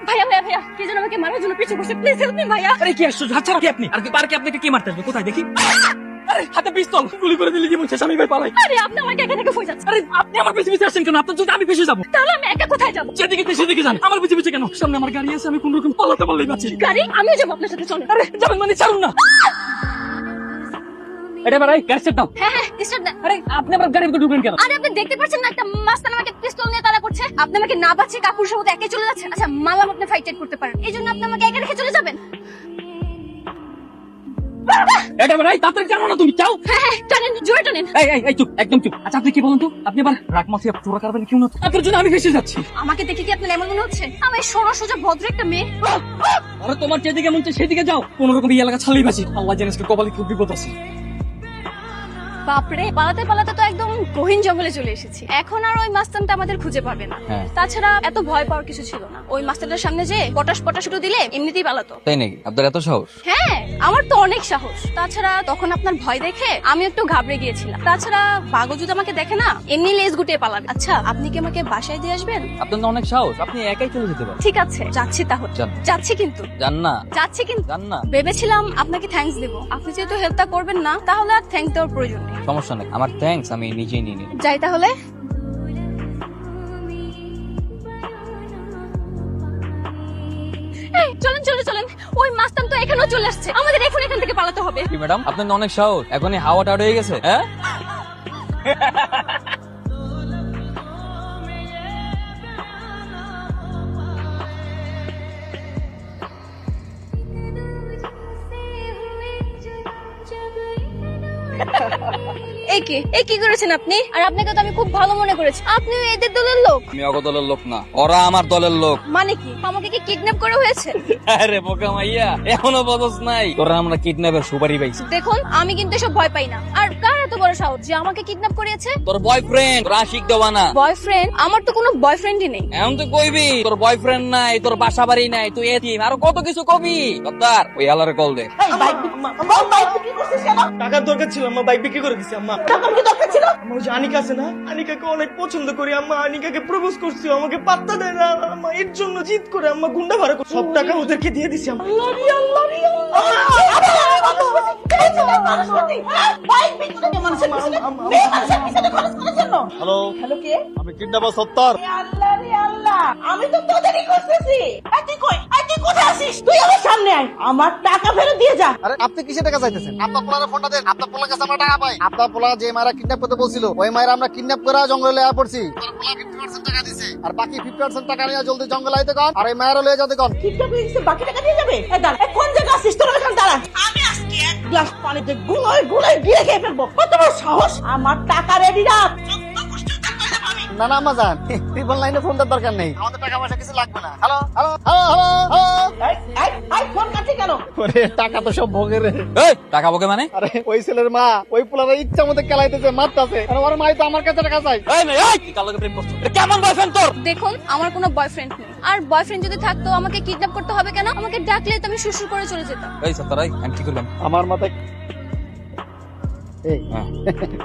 ভাইয়া ভাইয়া ভাইয়া কে যেন আমাকে মারার জন্য পিছু করছে, প্লিজ হেল্প মি ভাইয়া। আরে কি আশ্চর্য, হাত ছাড়া কি আপনি? আর কি পার্কে আপনাকে কে মারতে আসবে? কোথায় দেখি? আরে হাতে পিস্তল, গুলি করে দিলে জীবন শেষ, আমি ভাই পালাই। আরে আপনি আমাকে একা থেকে ফেলে যাচ্ছেন। আরে আপনি আমার পিছে পিছে আসছেন কেন? আপনার যদি আমি ফেসে যাবো। তাহলে আমি একা কোথায় যাবো? যেদিকে সেদিকে যান, আমার পিছে পিছে কেন? সামনে আমার গাড়ি আছে, আমি কোন রকম পালাতে পারলেই বাঁচি। গাড়ি? আমিও যাবো আপনার সাথে, চলেন। আরে যাবেন মানে ছাড়ুন না। এটা বাড়াই গাড়ি সেট দাও। হ্যাঁ হ্যাঁ স্টার্ট দেন। আরে আপনি আমার গাড়ির ভিতরে ঢুকলেন কেন? আরে আপনি দেখতে পাচ্ছেন না একটা মাস্তান আমাকে পিস্তল নিয়ে তাড়া করছে? আপনি আমাকে না বাঁচিয়ে কাপুর সাথে একাই চলে যাচ্ছেন। আচ্ছা মানলাম আপনি ফাইট করতে পারেন, এই জন্য আপনি আমাকে একা রেখে চলে যাবেন? এটা বাড়াই তাড়াতাড়ি জানো না তুমি চাও? হ্যাঁ হ্যাঁ টানেন, জোরে টানেন। এই চুপ, একদম চুপ। আচ্ছা আপনি কি বলুন তো, আপনি আবার রাগ মাফিয়া চোরা কারবারি কেউ না? আপনার জন্য আমি ফেসে যাচ্ছি। আমাকে দেখে কি আপনার এমন মনে হচ্ছে আমি সরল সোজা ভদ্র একটা মেয়ে? আরে তোমার যেদিকে মন চায় সেদিকে যাও, কোন রকম এই এলাকা ছাড়লেই বাঁচি। আল্লাহ জানে আজকে কপালে খুব বিপদ আছে। বাপরে, পালাতে পালাতে তো একদম গহীন জঙ্গলে চলে এসেছি। এখন আর ওই মাস্তানটা আমাদের খুঁজে পাবে না। তাছাড়া এত ভয় পাওয়ার কিছু ছিল না। ওই মাস্তানটার সামনে যে পটাশ পটাশ শুধু দিলে এমনিতেই পালাতো। তাই নাকি? আপনার এত সাহস? হ্যাঁ আমার তো অনেক সাহস। তাছাড়া তখন আপনার ভয় দেখে আমি একটু ঘাবড়ে গিয়েছিলাম। তাছাড়া বাঘও যদি আমাকে দেখে না এমনি লেজ গুটিয়ে পালাবে। আচ্ছা আপনি কি আমাকে বাসায় দিয়ে আসবেন? আপনার তো অনেক সাহস, আপনি একাই চলে যেতে পারেন। ঠিক আছে যাচ্ছি তাহলে। যান। যাচ্ছি কিন্তু জান না? যাচ্ছি কিন্তু। জান না? ভেবেছিলাম আপনাকে থ্যাঙ্কস দেব, আপনি যেহেতু হেল্পটা করবেন না তাহলে আর থ্যাঙ্ক দেওয়ার প্রয়োজন নেই। সমস্যা নেই, আমার থ্যাঙ্কস আমি নিজেই নিয়ে নিই। যাই তাহলে। এই, চলেন চলেন চলেন, ওই মাস্তান তো এখানেও চলে আসছে, আমাদের এখন এখান থেকে পালাতে হবে। কি ম্যাডাম, আপনার তো অনেক সাহস, এখনই হাওয়া টাওয়ার হয়ে গেছে। হ্যাঁ এই কি করেছেন আপনি? আর আপনাকে তো আমি খুব ভালো মনে করেছি, আপনি এদের দলের লোক? আমি অগ দলের লোক না, ওরা আমার দলের লোক। মানে কি আমাকে কি কিডন্যাপ করা হয়েছে? আরে বোকা মাইয়া, এখনো বদস নাই? তোরা আমরা কিডন্যাপের সুপারি পাইছি। দেখুন আমি কিন্তু এসব ভয় পাই না। আর কার এত বড় সাহস যে আমাকে কিডন্যাপ করিয়েছে? তোর বয়ফ্রেন্ড রাশিক দেওয়ানা। বয়ফ্রেন্ড? আমার তো কোনো বয়ফ্রেন্ডই নেই। এখন তো কইবি তোর বয়ফ্রেন্ড নাই, তোর বাসা বাড়ি নাই, তুই এতিম, আরো কত কিছু কবি। কতার ওই আলারে কল দে। টাকার দরকার ছিল আম্মা, বাইক বিক্রি করে দিছি আম্মা। টাকার কি দরকার ছিল? আমার ওই যে আনিকা আছে না, আনিকাকে অনেক পছন্দ করি আম্মা, আনিকাকে প্রপোজ করছি, আমাকে পাত্তা দেয় না আম্মা, এর জন্য জিদ করে আম্মা গুন্ডা ভাড়া করে সব টাকা ওদেরকে দিয়ে দিছি আম্মা। হ্যালো হ্যালো, কে? আমি কিডন্যাপার সত্তার। আল্লাহ রে আল্লাহ, আমি তো তোদেরই করতেছি। তুই কই? তুই কোথায় আছিস? তুই আমার সামনে আয়, আমার টাকা ফেরত দিয়ে যা। আরে আপনি কিসে টাকা চাইতেছেন? আপনার পোলারে ফোনটা দেন, আপনার পোলার কাছে আমরা টাকা পাই। আপনার পোলা যে মায়েরা কিডন্যাপ করতে বলছিল, ওই মায়েরা আমরা কিডন্যাপ করে জঙ্গলে আয়া পড়ছি। তোর পোলা 50% টাকা দিছে, আর বাকি 50% টাকা নিয়ে জলদি জঙ্গলে আইতে কন, আর এই মায়েরা লয়ে যেতে কন। ঠিকঠাক হয়ে গেছে, বাকি টাকা দিয়ে যাবে। দাঁড়া, কোন জায়গা আছিস? তোরা এখানে দাঁড়া, আমি আজকে এক গ্লাস পানিতে গুলোয় গুলোয় গিয়ে খেয়ে ফেলবো। কত বড় সাহস! আমার টাকা রেডি রাখ। না না আম্মা যান, ট্রিপল লাইনে ফোন দেওয়ার দরকার নেই, আমাদের টাকা পয়সা কিছু লাগবে না। Hello hello hello hello hello, phone কাটছে কেন? ওরে টাকা তো সব ভোগের। এই টাকা বকে মানে? আরে ওই ছেলের মা ওই পোলারে ইচ্ছা মতো খেলাইতেছে, মারতাছে, আর ওর মাই তো আমার কাছে টাকা চাই। এই মেয়ে, এই তুই কার লগে প্রেম করছিস? এটা কেমন বয়ফ্রেন্ড তোর? দেখুন আমার কোনো বয়ফ্রেন্ড নেই, আর বয়ফ্রেন্ড যদি থাকতো আমাকে কিডন্যাপ করতে হবে কেন? আমাকে ডাকলে তো আমি সুসু করে চলে যেতাম। এই সত্তরাই আমি কি করলাম? আমার মাথায় এই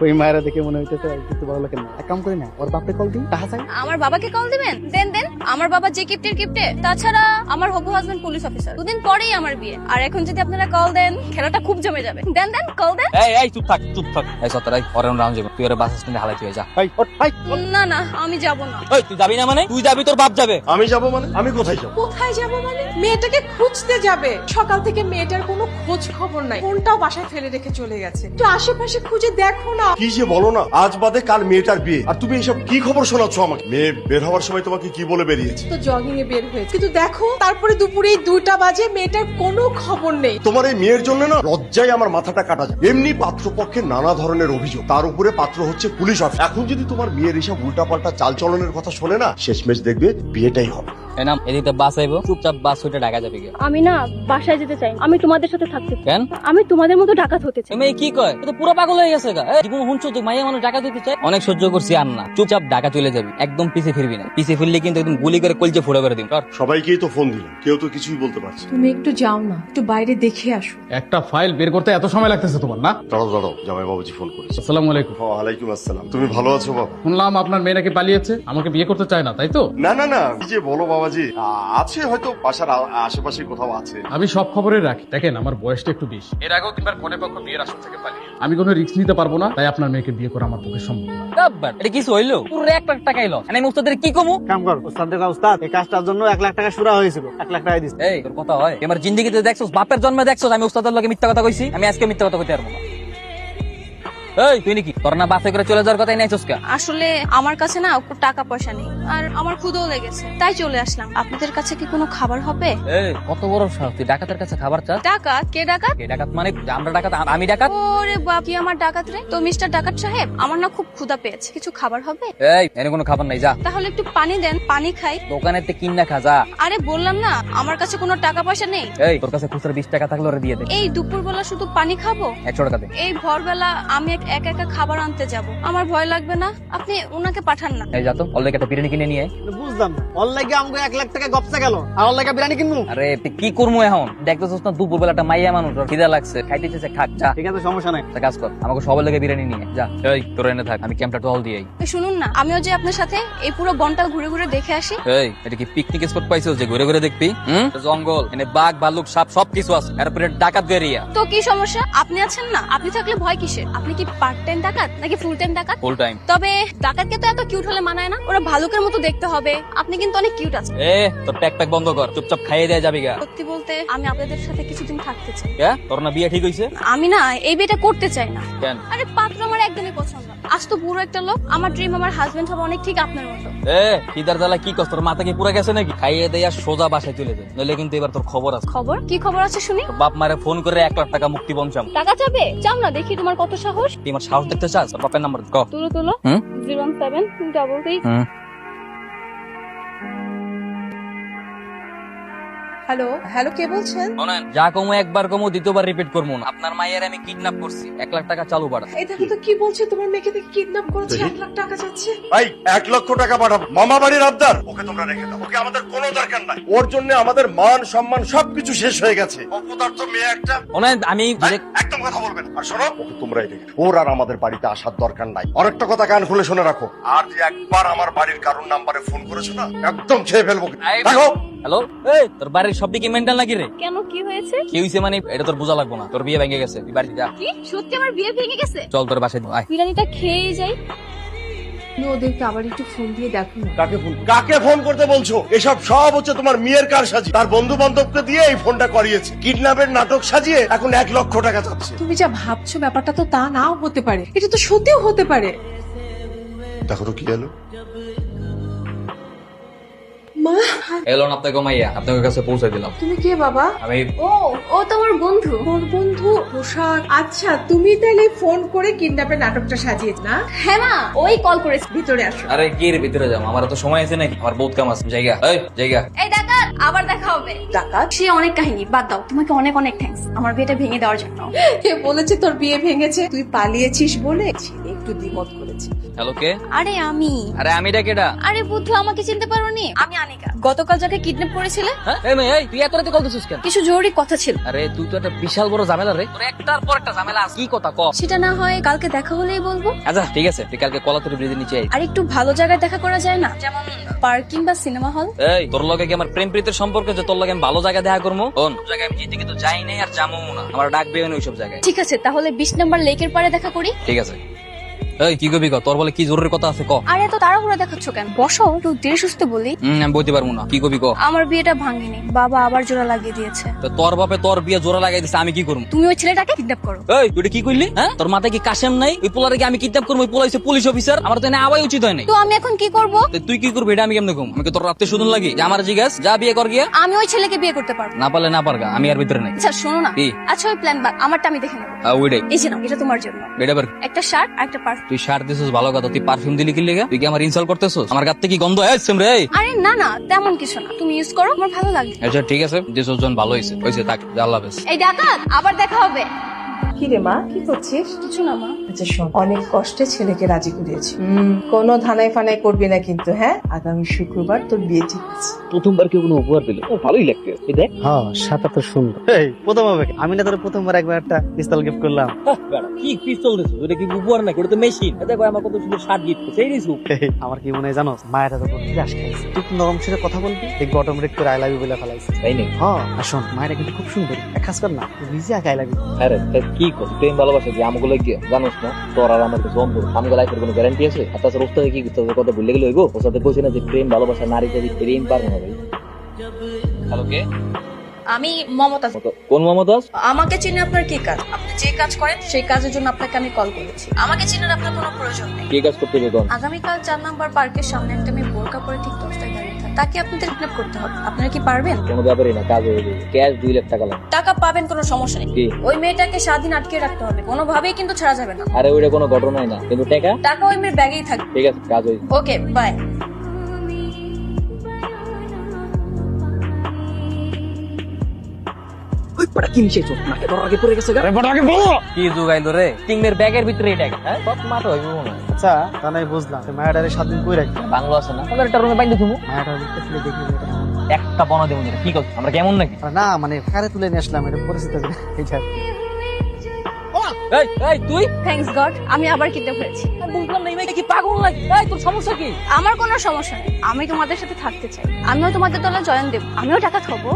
ওই মায়েরা দেখে মনে হইতেছে কিছু ভালো লাগে না। এক কাম করি না, ওর বাপকে কল দিই, টাকা চাই। আমার বাবাকে কল দিবেন? দেন দেন, আমার বাবা যে কিপ্টের কিপ্টে। তাছাড়া আমার হবু হাজবেন্ড পুলিশ অফিসার, দুদিন পরেই আমার বিয়ে। আর এখন যদি আপনারা কল দেন খেলাটা খুব জমে যাবে। দেন দেন কল দেন। এই চুপ থাক চুপ থাক। এই সত্তরাই ওরে রাউন্ড যাবে, তুই ওরে বাস স্ট্যান্ডে হালাই তুই যা। এই ওঠ, এই না না আমি যাব না। এই তুই যাবি না মানে? তুই যাবি, তোর বাপ যাবে। আমি যাবো মানে? আমি কোথায় যাবো? কোথায় যাব মানে? মেয়েটাকে খুঁজতে যাবে। সকাল থেকে মেয়েটার কোনো খোঁজ খবর নাই, ফোনটাও বাসায় ফেলে রেখে চলে গেছে। তো আশেপাশে খুঁজে দেখো না। কি যে বলো না, আজ বাদে কাল মেয়েটার বিয়ে, আর তুমি এসব কি খবর শোনাচ্ছ আমাকে? মেয়ে বের হওয়ার সময় তোমাকে কি বলে বেরিয়েছে? তো জগিং এ বের হয়েছে, কিন্তু দেখো তারপরে দুপুরে 2টা বাজে মেয়েটার কোনো খবর নেই। তোমার এই মেয়ের জন্য না লজ্জায় আমার মাথাটা কাটা যায়। এমনি পাত্রপক্ষে নানা ধরনের অভিযোগ, তার উপরে পাত্র হচ্ছে পুলিশ অফিসার। এখন যদি তোমার মেয়ের এসব উল্টাপাল্টা চালচলনের কথা শোনে না, শেষমেশ দেখবে বিয়েটাই হবে। এই নাম, এদিকে বাস আইবো, চুপচাপ বাস হইতে ঢাকা যাবে গিয়ে। আমি না বাসায় যেতে চাই, আমি তোমাদের সাথে থাকতে চাই। কেন? আমি তোমাদের মতো ডাকাত হতে চাই। তুমি কি কয়? তো পুরো পাগল হয়ে গেছে গা। জীবন হুনছো তো মাইয়া মানুষ টাকা দিতে চাই। অনেক সহ্য করছি আর না, চুপচাপ ঢাকা চলে যাবি, একদম পিছে ফিরবি না। পিছে ফিরলে কিন্তু একদম গুলি করে কলজে ফোড়া করে দিন। সবাইকেই তো ফোন দিলাম, কেউ তো কিছুই বলতে পারছে না। তুমি একটু যাও না, একটু বাইরে দেখে আসো। একটা ফাইল বের করতে এত সময় লাগতেছে তোমার না? দাঁড়াও দাঁড়াও, জামাই বাবুজি ফোন করেছে। আসসালামু আলাইকুম। ওয়ালাইকুম আসসালাম। তুমি ভালো আছো বাবা? শুনলাম আপনার মেয়ে নাকি পালিয়েছে, আমাকে বিয়ে করতে চায় না, তাই তো? না না না, কি যে বলো বাবা, বাবাজি আছে, হয়তো বাসার আশেপাশে কোথাও আছে। আমি সব খবরে রাখি। দেখেন আমার বয়সটা একটু বেশি। এর আগেও তিনবার কনে পক্ষ বিয়ের আসর থেকে পালিয়ে। আমি কোনো রিস্ক নিতে পারবো না, তাই আপনার মেয়েকে বিয়ে করা আমার পক্ষে সম্ভব না। ডাব্বার এটা কিছু হইলো পুরো 1 লাখ টাকা এলো আমি উস্তাদের কি কমু কাম কর উস্তাদ, দেখা উস্তাদ, এই কাজটার জন্য 1 লাখ টাকা শুরা হয়েছিল, 1 লাখ টাকা দিস। এই তোর কথা হয় আমার জিন্দেগিতে দেখছস বাপের জন্মে দেখছস আমি উস্তাদের লগে মিথ্যা কথা কইছি? আমি আজকে মিথ্যা কথা কইতে পারবো না। এই তুই নাকি তোর না বাসে করে চলে যাওয়ার কথাই নাইছস কা? আসলে আমার কাছে না টাকা পয়সা নেই, আর আমার ক্ষুধাও লেগেছে, তাই চলে আসলাম। আপনাদের কাছে কি কোনো খাবার হবে? এই কত বড় সাহস তুই ডাকাতের কাছে খাবার চাস? ডাকাত? কে ডাকাত? কে ডাকাত মানে আমরা ডাকাত? আমি ডাকাত? ওরে বাপ, কি আমার ডাকাত রে? তো মিস্টার ডাকাত সাহেব, আমার না খুব ক্ষুধা পেয়েছে, কিছু খাবার হবে? এই এনে কোনো খাবার নাই, যা তাহলে একটু পানি দেন, পানি খাই। দোকানেতে কিনা খা যা। আরে বললাম না আমার কাছে কোনো টাকা পয়সা নেই। এই তোর কাছে খুচরা 20 টাকা থাকলে ওরে দিয়ে দে। এই দুপুরবেলা শুধু পানি খাবো? 100 টাকা দে। এই ভোরবেলা আমি একা একা খাবার আনতে যাব, আমার ভয় লাগবে না? আপনি ওনাকে পাঠান না। এই যা তো অলরেডি একটা বিরিয়ানি কিনে নিয়ে আয়। বুঝলাম না, ওর লাগে আমাকে 1 লাখ টাকা গপসা গেল, আর ওর লাগে বিরিয়ানি কিনবো? আরে তুই কি করবো এখন? দেখতেছস না দুপুরবেলা একটা মাইয়া মানুষ ওর খিদা লাগছে, খাইতে চাইছে, খাক যা। ঠিক আছে, সমস্যা নাই। একটা কাজ কর আমাকে সবার লাগে বিরিয়ানি নিয়ে আয়, যা। এই তোর এনে থাক, আমি ক্যাম্পটা টহল দিয়ে আই। এই শুনুন না, আমিও যে আপনার সাথে এই পুরো বনটা ঘুরে ঘুরে দেখে আসি। এই এটা কি পিকনিক স্পট পাইছো যে ঘুরে ঘুরে দেখবি? জঙ্গল এনে বাঘ ভালুক সাপ সবকিছু আছে, এরপরে ডাকাত এরিয়া। তো কি সমস্যা? আপনি আছেন না, আপনি থাকলে ভয় কিসের? আপনি কি পার্ট টাইম ডাকাত নাকি ফুল টাইম ডাকাত? Full time. তবে ডাকাতকে তো এত কিউট হলে মানায় না, ওরা ভালুকের মতো দেখতে হবে। আপনি কিন্তু অনেক কিউট আছেন। এ তোর প্যাক প্যাক বন্ধ কর, চুপচাপ খাইয়ে দেয়া যাবি গা। সত্যি বলতে আমি আপনাদের সাথে কিছুদিন থাকতে চাই। কে তোর না বিয়ে ঠিক হইছে? আমি না এই বিয়েটা করতে চাই না। কেন? আরে পাত্র আমার একদমই পছন্দ। আজ তো বুড়ো একটা লোক, আমার ড্রিম আমার হাজবেন্ড হবে অনেক ঠিক আপনার মতো। এ কিদার জ্বালা কি কস? তোর মাথা কি পুরা গেছে নাকি? খাইয়ে দেয়া সোজা বাসায় চলে যা, নইলে কিন্তু এবার তোর খবর আছে। খবর? কি খবর আছে শুনি? তোর বাপ মারে ফোন করে 1 লাখ টাকা মুক্তি পঞ্চাম। টাকা চাবে? চাও না, দেখি তোমার কত সাহস। তুই আমার সাহস দেখতে চাস? তোর বাপের নাম্বার ক। তুলো তুলো। 01766। হ্যালো হ্যালো, কে বলছেন? শোনেন, যা কমু একবার কমু, দ্বিতীয়বার রিপিট করবো না। আপনার মায়ের আমি কিডন্যাপ করছি, 1 লাখ টাকা চালু বাড়া। এই দেখো তো কি বলছে, তোমার মেয়েকে দেখে কিডন্যাপ করেছে, 1 লাখ টাকা চাচ্ছে। ভাই 1 লক্ষ টাকা পাঠাবো, মামা বাড়ির আবদার, ওকে তোমরা রেখে দাও, ওকে আমাদের কোনো দরকার নাই। ওর জন্য আমাদের মান সম্মান সবকিছু শেষ হয়ে গেছে। অপদার্থ মেয়ে একটা। শোনেন আমি একদম কথা বলবেন। আর শোনো, ওকে তোমরাই রেখে দাও। ওর আর আমাদের বাড়িতে আসার দরকার নাই। আরেকটা কথা কান খুলে শুনে রাখো, আর যে একবার আমার বাড়ির কারোর নাম্বারে ফোন করেছো না, একদম খেয়ে ফেলবো। দেখো। হ্যালো, এই তোর বাড়ির সব দিকে মেন্টাল নাকি রে? কেন, কি হয়েছে? কি হইছে মানে এটা তোর বোঝা লাগবো না, তোর বিয়ে ভেঙে গেছে, তুই বাড়িতে যা। কি সত্যি আমার বিয়ে ভেঙে গেছে? চল তোর বাসায় আয়। বিরিয়ানিটা খেয়েই যাই। তুমি ওদেরকে আবার একটু ফোন দিয়ে দেখো না। কাকে ফোন করতে বলছো? এসব সব হচ্ছে তোমার মেয়ের কার সাজি। তার বন্ধু বান্ধবকে দিয়ে এই ফোনটা করিয়েছে, কিডন্যাপের নাটক সাজিয়ে এখন 1 লক্ষ টাকা চাচ্ছে। তুমি যা ভাবছো ব্যাপারটা তো তা নাও হতে পারে, এটা তো সত্যিও হতে পারে। দেখো তো কি হলো। মা, এলো না আপনাকে মাইয়া, আপনার কাছে পৌঁছে দিলাম। তুমি কে বাবা? আমি ও তো আমার বন্ধু। ওর বন্ধু পোশাক। আচ্ছা, তুমি তাহলে ফোন করে কিডন্যাপের নাটকটা সাজিয়েছ না? হ্যাঁ মা, ওই কল করেছে। ভিতরে আসো। আরে কি রে ভিতরে যাও, আমার তো সময় আছে নাকি? আমার বহুত কাম আছে, জায়গা এই জায়গা। এই ডাকাত, আবার দেখা হবে। ডাকাত? সে অনেক কাহিনী, বাদ দাও। তোমাকে অনেক অনেক থ্যাঙ্কস আমার বিয়েটা ভেঙে দেওয়ার জন্য। কে বলেছে তোর বিয়ে ভেঙেছে? তুই পালিয়েছিস বলে ছেলে একটু দ্বিমত করেছে। হ্যালো কে? আরে আমি। আরে আমি ডাকেডা? আরে বুদ্ধু, আমাকে চিনতে পারোনি? আমি আনিকা, গতকাল যাকে কিডন্যাপ করেছিলে। হ্যাঁ এই মেয়ে, এই তুই এত রাতে কল দিছিস কেন? কিছু জরুরি কথা ছিল। আরে তুই তো একটা বিশাল বড় ঝামেলা রে, তোর একটার পর একটা ঝামেলা আছে। কি কথা ক? সেটা না হয় কালকে দেখা হলেই বলবো। আচ্ছা ঠিক আছে, তুই কালকে কলাতলি ব্রিজের নিচে আই। আর একটু ভালো জায়গায় দেখা করা যায় না, যেমন পার্কিং বা সিনেমা হল? এই তোর লগে কি আমার প্রেম প্রীতির সম্পর্ক যে তোর লগে আমি ভালো জায়গায় দেখা করবো? কোন জায়গায় আমি যেতে কিন্তু যাই নাই আর যাবো না, আমার ডাকবে না ওইসব জায়গায়। ঠিক আছে, তাহলে 20 নম্বর লেকের পাড়ে দেখা করি। ঠিক আছে। এই কি কবি ক, তোর বলে কি জরুরি কথা আছে ক। আরে এত তাড়াহুড়া দেখাচ্ছ কেন? বসো, একটু ধীরে সুস্থে বলি। আমি বলতে পারবো না, কি কবি ক। আমার বিয়েটা ভাঙেনি, বাবা আবার জোড়া লাগিয়ে দিয়েছে। তো তোর বাপে তোর বিয়ে জোড়া লাগাই দিছে, আমি কি করবো? তুমি ওই ছেলেটাকে কিডন্যাপ করো। এই তুই এটা কি করলি? হ্যাঁ তোর মাথায় কি কাশেম নাই? ওই পোলারে কি আমি কিডন্যাপ করবো? ওই পোলা হইছে পুলিশ অফিসার, আমার তো এনে আওয়াই উচিত হয় নাই। তো আমি এখন কি করব? তো তুই কি করবি এটা আমি কেমনে কম? আমি কি তোর রাতে শুনুন লাগি যে আমার জিজ্ঞাস যা বিয়ে কর গিয়া? আমি ওই ছেলেকে বিয়ে করতে পারবো না পারলে না পারগা, আমি আর ভিতরে নাই। আচ্ছা শোনো না, কি? আচ্ছা ওই প্ল্যান বাদ, আমারটা আমি দেখে নেবো। ওইটাই এই যে নাও, এটা তোমার জন্য। এটা বার একটা শার্ট আর একটা পার্ফিউম। তুই শার্ট দিছিস ভালো কথা, তুই পারফিউম দিলি কি লেগে? তুই কি আমার ইনসাল্ট করতেছিস? আমার গাত থেকে কি গন্ধ আসছে রে? আরে না না, তেমন কিছু না, তুমি ইউজ করো, আমার ভালো লাগে। আচ্ছা ঠিক আছে, দিছিস জন ভালো হইছে, হইছে থাক, যা আল্লাহ হাফেজ। এই ডাকাত, আবার দেখা হবে। কি রে মা, কি করছিস? কিছু না মা। আচ্ছা শোন, অনেক কষ্টে ছেলেকে রাজি করিয়েছি। কোনো ধানাই ফানাই করবি না কিন্তু, হ্যাঁ? আগামী শুক্রবার তোর বিয়ে ঠিক আছে। প্রথমবার কেউ কোনো উপহার পেল ভালোই লাগবে। এই দেখ হ্যাঁ সাটা তো সুন্দর। এই প্রথম হবে আমি না তোর প্রথমবার একবার একটা পিস্তল গিফট করলাম। কি পিস্তল দিছো? ওটা কি উপহার নাকি? ওটা তো মেশিন। দেখো আমার কত সুন্দর শার্ট গিফট করছে। এই দিছো আমার কি মনে হয় জানো, মায়েরা তো ফিরাস খাইছে। তুই একটু নরম সুরে কথা বলবি, দেখবি অটোমেটিক করে আই লাভ ইউ বলে ফেলাইছে। তাই নাকি? হ্যাঁ আর শোন, মায়েরা কিন্তু খুব সুন্দর। এক কাজ কর না, তুই নিজে আগে আই লাভ ইউ। আরে কি কর প্রেম ভালোবাসা কি আমগুলো কি জানোস না? তোর আর আমার জম্ব আমগুলো লাইফের কোনো গ্যারান্টি আছে? আর তাছাড়া ওস্তাদে কি তোদের কথা ভুলে গেলে হইব? ওর সাথে কইছি না যে প্রেম ভালোবাসা নারী জাতি প্রেম পার না ভাই। হ্যালো কে? আমি মমতাজ। কোন মমতাজ? আমাকে চিনে আপনার কি কাজ? আপনি যে কাজ করেন সেই কাজের জন্য আপনাকে আমি কল করেছি। আমাকে চিনার আপনার কোনো প্রয়োজন নেই। কি কাজ করতে হবে কোন? আগামীকাল 4 নম্বর পার্কের সামনে একটা মেয়ে বোরকা পরে ঠিক 10টায় দাঁড়িয়ে থাকে। তাকে আপনাদের কিডন্যাপ করতে হবে। আপনারা কি পারবেন? কোনো ব্যাপারই না, কাজ হয়ে যাবে। ক্যাশ 2 লাখ টাকা লাগবে। টাকা পাবেন, কোনো সমস্যা নেই। কি? ওই মেয়েটাকে স্বাধীন আটকে রাখতে হবে, কোনোভাবেই কিন্তু ছাড়া যাবে না। আরে ওইটা কোনো ঘটনাই না, কিন্তু টাকা? টাকা ওই মেয়ের ব্যাগেই থাকবে। ঠিক আছে, কাজ হয়ে যাবে। Okay bye. কি জুগাইলো রে? টিংমের ব্যাগের ভিতরে এই টাকা? হ্যাঁ কত মাত্র হইব মনে হয়। আচ্ছা তা নাই বুঝলাম, মায়েরারে সাতদিন কই রাখি। বাংলা আছে না? আমাদের একটা রুমে বাইন্ধে থুমু। মায়েরা দেখতেছিলে দেখি এটা কেমন। একটা বনা দেবো না। কি করছ? আমরা কেমন নাকি? আরে না মানে কারে তুলে নিয়ে আসলাম, এটা পরিস্থিতি আছে এইটা। এই এই তুই থ্যাঙ্কস গড, আমি আবার কিডন্যাপ হয়েছি। বুঝলাম না এই মেয়ে কি পাগল নাকি? এই তোর সমস্যা কি? আমার কোনো সমস্যা নেই, আমি তোমাদের সাথে থাকতে চাই। আমিও তোমাদের দলে জয়েন দেব, আমিও টাকা খাবো।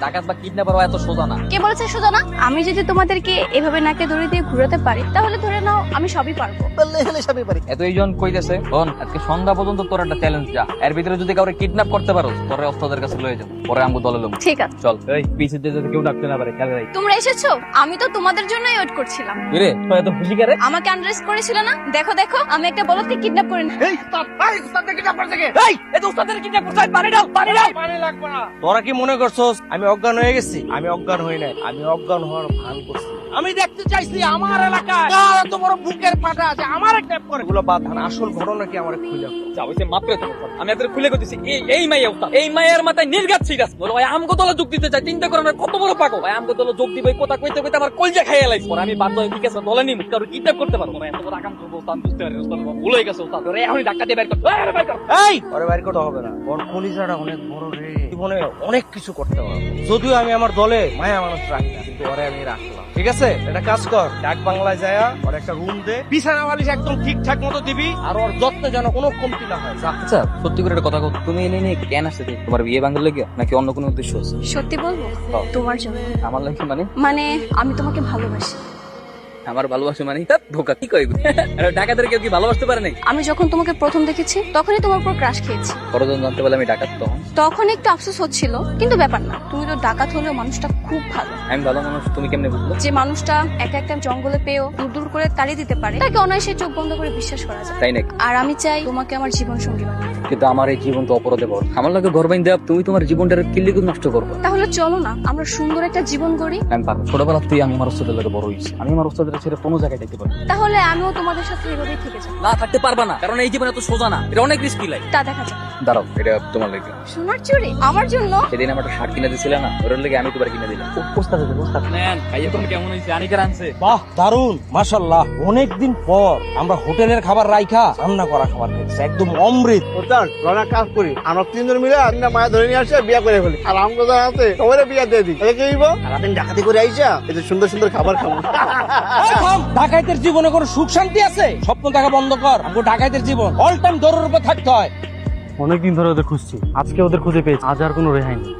ডাকাত বা কিডন্যাপার হওয়া এত সোজা না। কে বলেছে সোজা না? আমি যদি তোমাদেরকে এভাবে নাকে দড়ি দিয়ে ঘুরাতে পারি তাহলে ধরে নাও আমি সবই পারবো। বললে হলে সবই পারি। এত এইজন কইতেছে বোন আজকে সন্ধ্যা পর্যন্ত তোর একটা চ্যালেঞ্জ যা। এর ভিতরে যদি কাউরে কিডন্যাপ করতে পারো তোরে ওস্তাদের কাছে লয়ে যাবো, পরে আমগো দলে লম। ঠিক আছে চল। এই পিছে দিয়ে যদি কেউ ডাকতে না পারে খেয়াল রাখ। তোমরা এসেছো, আমি তো তোমাদের জন্যই ওয়েট করছিলাম। রে তুই এত খুশি করে? আমাকে আন্ডারেস্ট করেছিল না? দেখো দেখো, আমি একটা বলদকে কিডন্যাপ করে নিই। এই উস্তাদ, এই উস্তাদকে কিডন্যাপ করছে কে? এই এত ওস্তাদের কিডন্যাপ করতে পানি ডাল পানি ডাল। পানি লাগবে না। তোরা কি মনে করছস আমি অজ্ঞান হয়ে গেছি? আমি অজ্ঞান হই নাই, আমি অজ্ঞান হওয়ার ভান করছি। আমি দেখতে চাইছি আমার এলাকায় কার এত বড় বুকের ফাটা আছে, আমার কিডন্যাপ করে। এগুলো বাদ দান, আসল ঘটনা কি আমার খুলে কর। যা হইছে মাত্র তো আমি আপনাদের খুলে কইতেছি। এই মাইয়া ওস্তাদ, এই মাইয়ার মাথায় নির্ঘাত ছিট আছে। বলো ভাই আমগো দলে যোগ দিতে চাই, চিন্তা করেন কত বড় পাগল। ভাই আমগো দলে যোগ দিবে কথা কইতে কইতে আমার কলজা খাইয়া লাইছে। পরে আমি বাধ্য হয়ে ঠিক আছে দলে নিমু, কারণ কিডন্যাপ করতে পারবো না। এত বড় আকাম করবো ওস্তাদ বুঝতে পারি। ওস্তাদ ভুল হয়ে গেছে ওস্তাদ। ওরে এখনই ধাক্কা দিয়ে বের কর। আরে বের কর। এই ওরে বাইর করতে হবে না, ওর কলিজাটা অনেক বড় রে। জীবনে অনেক কিছু করতে পারবো, যদিও আমি আমার দলে মায়া মানুষ রাখি না, কিন্তু ওরে আমি রাখলাম। ঠিক আছে, এটা কাজ কর, ডাক বাংলায় যায় ওর একটা রুম দে, বিছানা বালিশ একদম ঠিকঠাক মতো দিবি, আর ওর যত্ন যেন কোনো কমতি না হয়। যা। আচ্ছা সত্যি করে একটা কথা কও, তুমি এনে নিয়ে কেন আসছে? তোমার বিয়ে ভাঙার লাগে নাকি অন্য কোনো উদ্দেশ্য আছে? সত্যি বলবো? তোমার জন্য। আমার লাগে মানে? মানে আমি তোমাকে ভালোবাসি। আমার ভালোবাসা মানে তা ধোকা কি কইব? আরে ডাকাতের কেউ কি ভালোবাসতে পারে নাই? আমি যখন তোমাকে প্রথম দেখেছি তখনই তোমার উপর ক্রাশ খেয়েছি। পরজন জানতে পারলে আমি ডাকাত তখন একটু আফসোস হচ্ছিল, কিন্তু ব্যাপার না। তুমি তো ডাকাত হলেও মানুষটা খুব ভালো। আমি ভালো মানুষ তুমি কেমনে বুঝলে? যে মানুষটা একা একটা জঙ্গলে পেয়েও দূর দূর করে তাড়িয়ে দিতে পারে তাকে অনায়াসে চোখ বন্ধ করে বিশ্বাস করা যায়। তাই নাকি? আর আমি চাই তোমাকে আমার জীবন সঙ্গী বানাতে। কিন্তু আমার এই জীবন তো অপরাধে ভরা। আমার লাগে ঘর বাইন দেব, তুমি তোমার জীবনটার কিল্লি নষ্ট করবে। তাহলে চলো না আমরা সুন্দর একটা জীবন গড়ি। আমি পারবো। ছোটবেলা তুই আমি আমার ওস্তাদের লাগে বড় হইছি। আমি আমার ওস্তাদের ছেড়ে কোনো জায়গায় যেতে পারবো না। তাহলে আমিও তোমাদের সাথে এভাবেই থেকে যাবো। না থাকতে পারবা না, কারণ এই জীবন এত সোজা না, এটা অনেক রিস্কি লাইফ। তা দেখা যাবে। দাঁড়াও, এটা তোমার লাগে। সোনার চুড়ি আমার জন্য? সেদিন আমার একটা শার্ট কিনে দিছিলে না, ওর লাগে আমি তোমার কিনে দিলাম। ওস্তাদ নেন ভাইয়া, তুমি কেমন হইছে? আনিকার আনছে। বাহ দারুন, মাশাআল্লাহ। অনেকদিন পর আমরা হোটেলের খাবার রাইখা রান্না করা খাবার খাইছি, একদম অমৃত। ওস্তাদ রনা কাজ করি, আমরা তিনজন মিলে তিনটা মায়া ধরে নিয়ে আসে বিয়া করে ফেলি, আর আমগো যারা আছে সবাই বিয়া দিয়ে দিই। এটা কি হইব? সারাদিন ডাকাতি করে আইসা এই যে সুন্দর সুন্দর খাবার খাবো। এই থাম, ডাকাইতের জীবনে কোনো সুখ শান্তি আছে? স্বপ্ন দেখা বন্ধ কর। আমাকে ডাকাইতের জীবন অল টাইম দৌড়ের উপর থাকতে হয়। অনেকদিন ধরে ওদের খুঁজছি, আজকে ওদের খুঁজে পেয়েছি, আজ আর কোনো রেহাই নেই।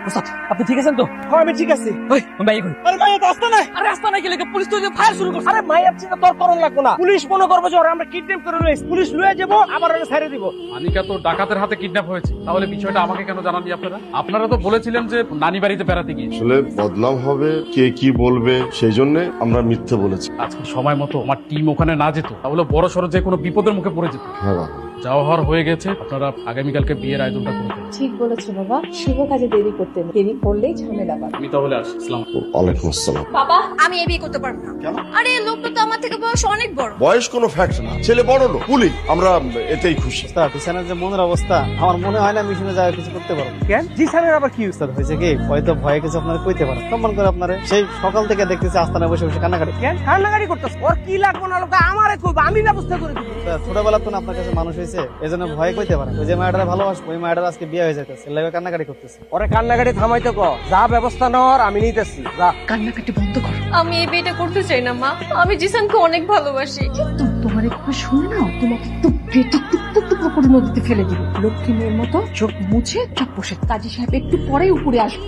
ওস্তাদ আপনি ঠিক আছেন তো? হ্যাঁ আমি ঠিক আছি। ওই ভাই কই? আরে মায়া তো আসতে নাই। আরে রাস্তা নাই গেলে পুলিশ তো ফায়ার শুরু করছে। আরে মায়ের চিন্তা তোর করণ লাগবো না, পুলিশ মনে করবো যে ওরা আমরা কিডন্যাপ করে লইছি, পুলিশ লয়ে যাবো আবার ওরা ছেড়ে দিব। আনিকা তো ডাকাতের হাতে কিডন্যাপ হয়েছে, তাহলে বিষয়টা আমাকে কেন জানাননি আপনারা? আপনারা তো বলেছিলেন যে নানি বাড়িতে বেড়াতে গিয়ে। আসলে বদনাম হবে, কে কি বলবে, সেই জন্য আমরা মিথ্যে বলেছি। আজকে সময় মতো আমার টিম ওখানে না যেত তাহলে বড় সড়ো যে কোনো বিপদের মুখে পড়ে যেত। হ্যাঁ বাবা। যাওয়া হওয়ার হয়ে গেছে, আপনারা আগামীকালকে বিয়ের আয়োজনটা করে দেন। ঠিক বলেছো বাবা, শুভ কাজে দেরি করতে না, দেরি করলেই ঝামেলা বাড়ে। আমি তাহলে আসি। ওয়ালাইকুম আসসালাম। বাবা আমি এই বিয়ে করতে পারবো না। আরে লোকটা তো আমার থেকে বয়স অনেক বড়। বয়স কোনো ফ্যাক্ট না, ছেলে বড় লোক পুলিশ, আমরা এতেই খুশি। পিছনের যে মনের অবস্থা, আমার মনে হয় না মিশনে যাওয়া কিছু করতে পারবো। কেন জিসানের আবার কি উস্তাদ হয়েছে কি? হয়তো ভয়ে কিছু আপনারা কইতে পারেন, সম্মান করে আপনারা সেই সকাল থেকে দেখতেছি আস্তানায় বসে বসে কান্নাকাটি। কেন কান্নাকাটি করতেছ? ওর কি লাগবো না লাগবে আমারে কইবা, আমি ব্যবস্থা করে দিব। ছোটবেলা তো না আপনার কাছে মানুষ হয়েছে, এজন্য ভয় কইতে পারেন। ওই যে মায়েরা ভালোবাসবো, ওই মায়েরা আজকে বিয়ে হয়ে যাইতেছে, লাগে কান্নাকাটি করতেছে। ওরে কান্নাকাটি থামাইতে কো, যা ব্যবস্থা নেওয়ার আমি নিতেছি, যা। কান্নাকাটি বন্ধ করো। আমি এই বিয়েটা করতে চাই না মা, আমি জিসানকে অনেক ভালোবাসি। তোমার কথা শুনে না, তোমাকে তো পেটে টুকটুক করে নদীতে ফেলে দিবে। লক্ষ্মী মেয়ের মতো চোখ মুছে চুপ বসে। কাজী সাহেব একটু পরেই উপরে আসবে।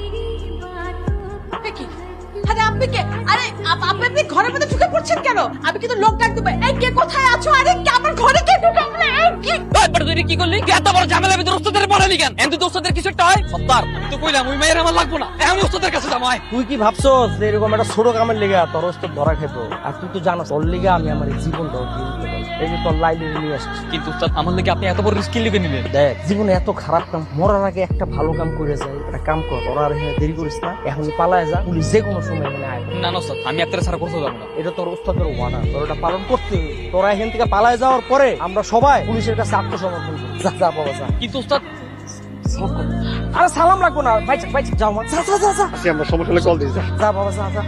আরে আপনি কে? আরে আপনি ঘরের মধ্যে ঢুকে পড়ছেন কেন? আমি কিন্তু লোক ডাক দেবো। এই কে কোথায় আছো? আরে কে আমার ঘরে কে ঢুকাবলে? এই কি তুই কি করলি? এত বড় ঝামেলা ভিতরে ওস্তাদের পড়ালি কেন? এত ওস্তাদের কিছু একটা হয় সত্তার। আমি তো কইলাম ওই মায়ের আমার লাগবো না, আমি ওস্তাদের কাছে যাবো। তুই কি ভাবছস যে এরকম একটা ছোট কামের লেগে তোর ওস্তাদ ধরা খেতো? আর তুই তো জানোস তোর লেগে আমি আমার এই জীবনটাও দিয়ে দিতে পারি। এই যে তোর লাইব্রেরি নিয়ে আসছিস, কিন্তু ওস্তাদ আমার লাগে আপনি এত বড় রিস্ক লিখে নিলেন। দেখ জীবনে এত খারাপ কাম মরার আগে একটা ভালো কাম করে যায়। একটা কাম কর, তোরা আর এখানে দেরি করিস না, এখন পালায় যা, পুলিশ যে কোনো সময় এখানে আয়। না না ওস্তাদ, আমি আপনার ছাড়া করতে যাবো না। এটা তোর ওস্তাদের ওয়াদা, তোর এটা পালন করতে হবে। তোরা এখান থেকে পালায় যাওয়ার পরে আমরা সবাই পুলিশের কাছে আত্মসমর্পণ করি। যা যা বাবা যা। কিন্তু ওস্তাদ আরে সালাম রাখবো না, ভাই ভাই যাও মা, যা যা যা যা। আমরা সমস্যা হলে কল দিই। যা বাবা যা যা।